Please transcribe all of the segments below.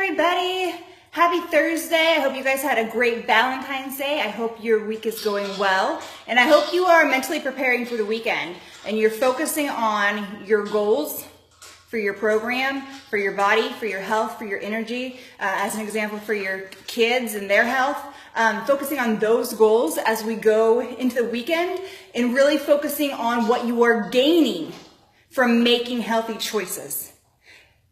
everybody. Happy Thursday. I hope you guys had a great Valentine's Day. I hope your week is going well. And I hope you are mentally preparing for the weekend and you're focusing on your goals for your program, for your body, for your health, for your energy, as an example for your kids and their health. Focusing on those goals as we go into the weekend and really focusing on what you are gaining from making healthy choices.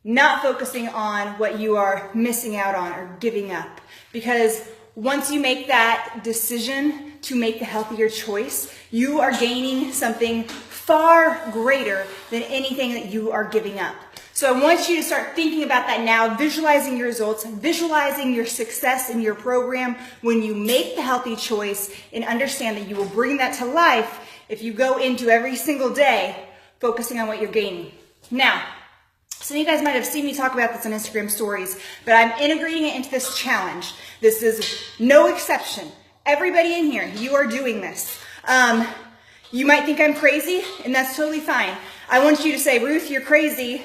Not focusing on what you are missing out on or giving up. Because once you make that decision to make the healthier choice, you are gaining something far greater than anything that you are giving up. So I want you to start thinking about that now, visualizing your results, visualizing your success in your program when you make the healthy choice, and understand that you will bring that to life if you go into every single day focusing on what you're gaining. Now, some of you guys might have seen me talk about this on Instagram stories, but I'm integrating it into this challenge. This is no exception. Everybody in here, you are doing this. You might think I'm crazy, and that's totally fine. I want you to say, Ruth, you're crazy,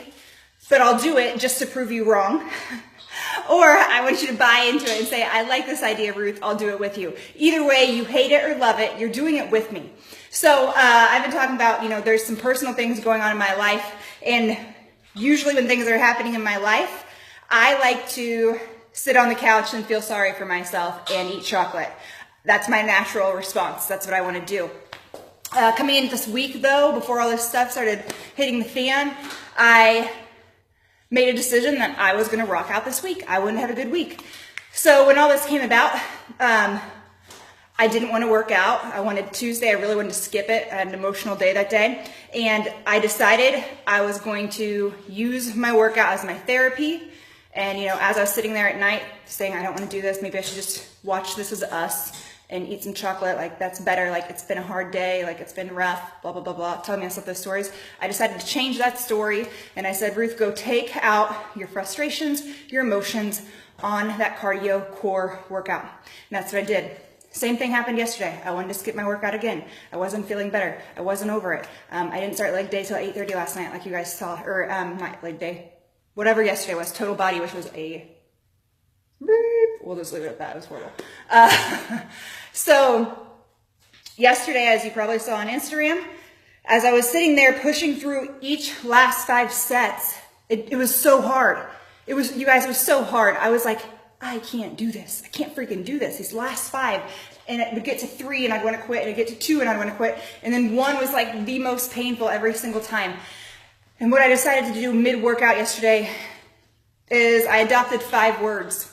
but I'll do it just to prove you wrong. Or I want you to buy into it and say, I like this idea, Ruth, I'll do it with you. Either way, you hate it or love it, you're doing it with me. So I've been talking about, there's some personal things going on in my life, and usually when things are happening in my life, I like to sit on the couch and feel sorry for myself and eat chocolate. That's my natural response. That's what I want to do. Coming into this week though, before all this stuff started hitting the fan, I made a decision that I was going to rock out this week. I wouldn't have a good week. So when all this came about, I didn't want to work out. I wanted Tuesday, I really wanted to skip it. I had an emotional day that day. And I decided I was going to use my workout as my therapy. And as I was sitting there at night saying, I don't want to do this, maybe I should just watch This Is Us and eat some chocolate, like that's better, like it's been a hard day, like it's been rough, blah, blah, blah, blah, telling myself those stories. I decided to change that story, and I said, Ruth, go take out your frustrations, your emotions on that cardio core workout. And that's what I did. Same thing happened yesterday. I wanted to skip my workout again. I wasn't feeling better. I wasn't over it. I didn't start leg day till 8:30 last night, like you guys saw, or not leg day, whatever yesterday was, total body, which was a beep. We'll just leave it at that. It was horrible. So yesterday, as you probably saw on Instagram, as I was sitting there pushing through each last 5 sets, it was so hard. It was so hard. I was like, I can't do this. I can't freaking do this. These last 5, and it would get to 3 and I'd want to quit, and it'd get to 2 and I'd want to quit. And then 1 was like the most painful every single time. And what I decided to do mid-workout yesterday is I adopted 5 words.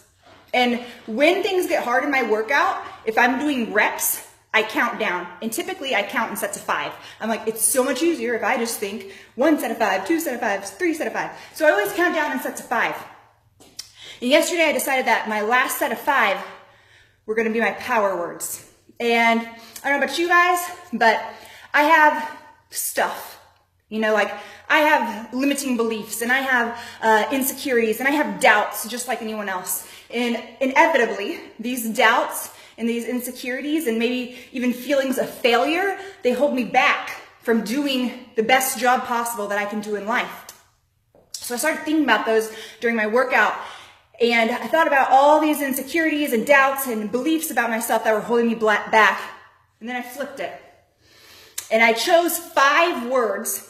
And when things get hard in my workout, if I'm doing reps, I count down. And typically I count in sets of 5. I'm like, it's so much easier if I just think 1 set of 5, 2 set of 5, 3 set of 5. So I always count down in sets of 5. And yesterday I decided that my last set of 5 were going to be my power words. And I don't know about you guys, but I have stuff. Like I have limiting beliefs, and I have insecurities, and I have doubts just like anyone else. And inevitably, these doubts and these insecurities and maybe even feelings of failure, they hold me back from doing the best job possible that I can do in life. So I started thinking about those during my workout, and I thought about all these insecurities and doubts and beliefs about myself that were holding me back. And then I flipped it. And I chose 5 words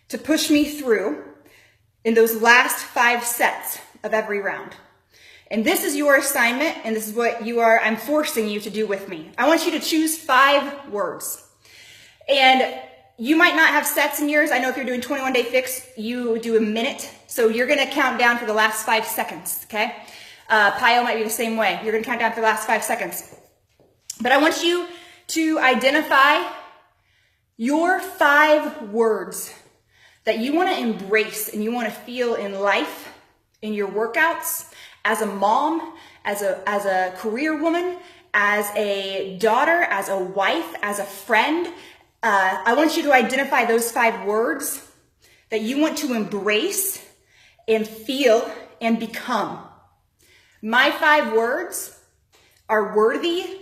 to push me through in those last 5 sets of every round. And this is your assignment, and this is what I'm forcing you to do with me. I want you to choose 5 words. And you might not have sets in yours. I know if you're doing 21-day fix, you do a minute. So you're going to count down for the last 5 seconds, okay? Pio might be the same way. You're going to count down for the last 5 seconds. But I want you to identify your 5 words that you want to embrace and you want to feel in life, in your workouts, as a mom, as a career woman, as a daughter, as a wife, as a friend. I want you to identify those 5 words that you want to embrace and feel and become. My 5 words are worthy,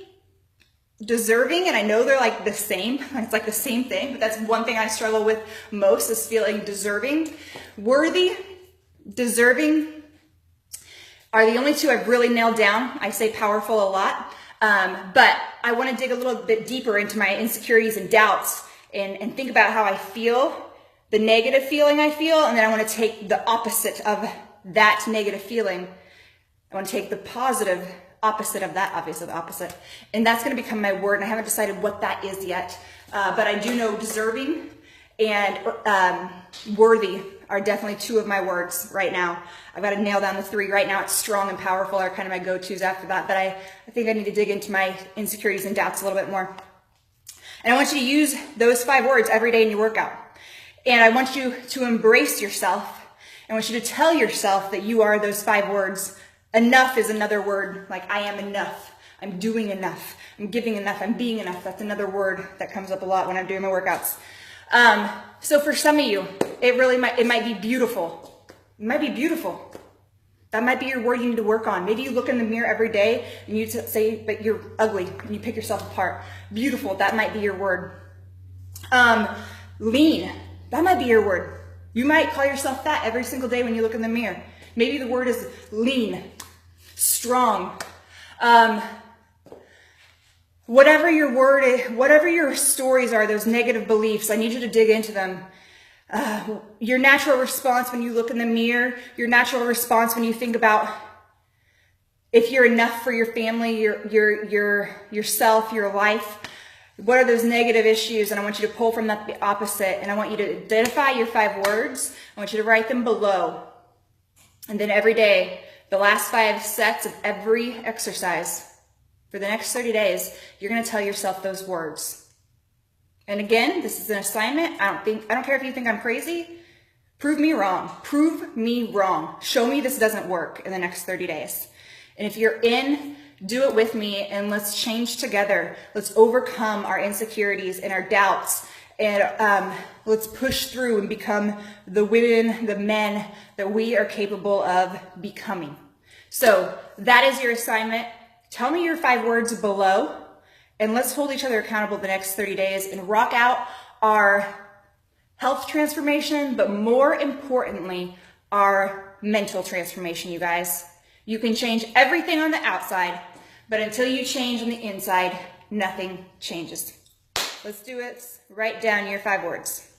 deserving, and I know they're like the same. It's like the same thing, but that's one thing I struggle with most, is feeling deserving. Worthy, deserving, are the only two I've really nailed down. I say powerful a lot, but I want to dig a little bit deeper into my insecurities and doubts and think about how I feel, the negative feeling I feel, and then I want to take the opposite of that negative feeling. I want to take the positive opposite of that, obviously the opposite, and that's going to become my word, and I haven't decided what that is yet, but I do know deserving and worthy are definitely two of my words right now. I've got to nail down the three. Right now it's strong and powerful are kind of my go-tos after that, but I think I need to dig into my insecurities and doubts a little bit more. And I want you to use those 5 words every day in your workout. And I want you to embrace yourself. I want you to tell yourself that you are those 5 words. Enough is another word, like I am enough. I'm doing enough. I'm giving enough. I'm being enough. That's another word that comes up a lot when I'm doing my workouts. So for some of you, it might be beautiful. It might be beautiful. That might be your word you need to work on. Maybe you look in the mirror every day and you say, but you're ugly, and you pick yourself apart. Beautiful, that might be your word. Lean, that might be your word. You might call yourself fat every single day when you look in the mirror. Maybe the word is lean, strong. Whatever your word is, whatever your stories are, those negative beliefs, I need you to dig into them. Your natural response when you look in the mirror, your natural response when you think about if you're enough for your family, yourself, your life, what are those negative issues? And I want you to pull from that the opposite. And I want you to identify your 5 words. I want you to write them below. And then every day, the last 5 sets of every exercise for the next 30 days, you're going to tell yourself those words. And again, this is an assignment. I don't care if you think I'm crazy. Prove me wrong. Prove me wrong. Show me this doesn't work in the next 30 days. And if you're in, do it with me and let's change together. Let's overcome our insecurities and our doubts. And let's push through and become the women, the men that we are capable of becoming. So that is your assignment. Tell me your 5 words below. And let's hold each other accountable the next 30 days and rock out our health transformation, but more importantly, our mental transformation, you guys. You can change everything on the outside, but until you change on the inside, nothing changes. Let's do it. Write down your 5 words.